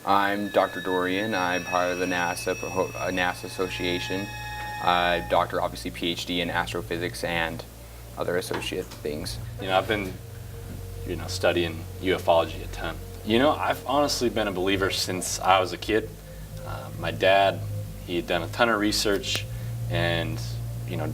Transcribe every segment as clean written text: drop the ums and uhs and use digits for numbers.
I'm Dr. Dorian. I'm part of the NASA Association. Doctor, obviously PhD in astrophysics and other associate things. I've been, studying ufology a ton. I've honestly been a believer since I was a kid. My dad, he had done a ton of research, and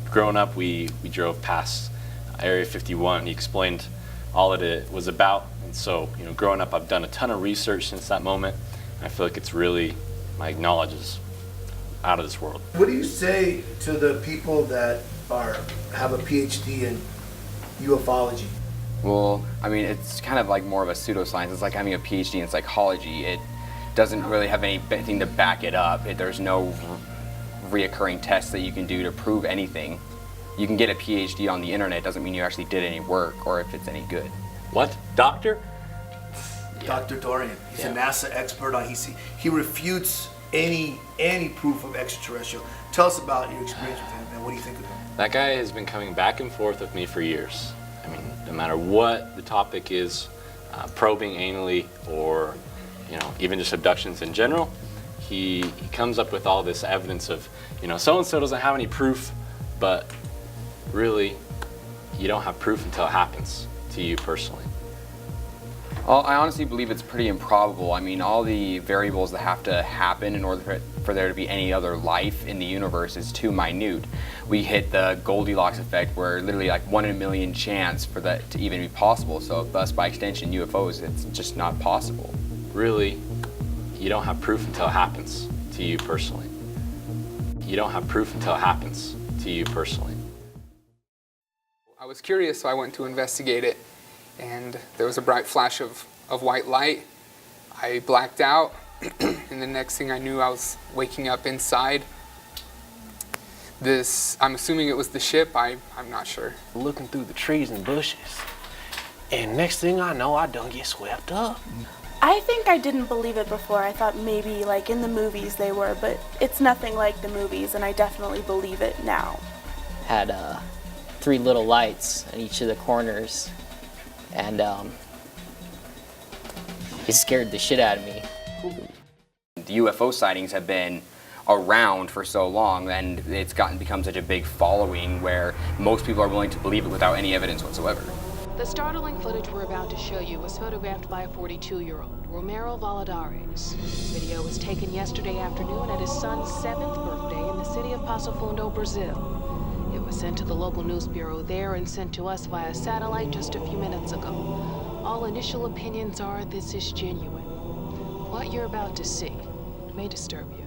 growing up, we drove past Area 51. He explained all that it was about, and so growing up, I've done a ton of research since that moment. I feel like it's really, my knowledge is out of this world. What do you say to the people that have a PhD in ufology? Well, I mean, it's kind of like more of a pseudoscience. It's like having a PhD in psychology. It doesn't really have anything to back it up. There's no reoccurring tests that you can do to prove anything. You can get a PhD on the internet. It doesn't mean you actually did any work or if it's any good. What? Doctor? Dr. Dorian. He's a NASA expert on. He refutes any proof of extraterrestrial. Tell us about your experience with him and what do you think of him? That guy has been coming back and forth with me for years. I mean, no matter what the topic is, probing anally or even just abductions in general, he comes up with all this evidence of so-and-so doesn't have any proof, but really you don't have proof until it happens to you personally. Well, I honestly believe it's pretty improbable. I mean, all the variables that have to happen in order for there to be any other life in the universe is too minute. We hit the Goldilocks effect where literally like 1 in a million chance for that to even be possible. So thus, by extension, UFOs, it's just not possible. Really, you don't have proof until it happens to you personally. You don't have proof until it happens to you personally. I was curious, so I went to investigate it. And there was a bright flash of white light. I blacked out, and the next thing I knew, I was waking up inside this, I'm assuming it was the ship, I'm not sure. Looking through the trees and bushes, and next thing I know, I done get swept up. I think I didn't believe it before. I thought maybe like in the movies they were, but it's nothing like the movies, and I definitely believe it now. Had 3 little lights in each of the corners. And it scared the shit out of me. The UFO sightings have been around for so long, and it's become such a big following where most people are willing to believe it without any evidence whatsoever. The startling footage we're about to show you was photographed by a 42-year-old, Romero Valadares. Video was taken yesterday afternoon at his son's 7th birthday in the city of Passo Fundo, Brazil. It was sent to the local news bureau there and sent to us via satellite just a few minutes ago. All initial opinions are this is genuine. What you're about to see may disturb you.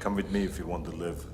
Come with me if you want to live.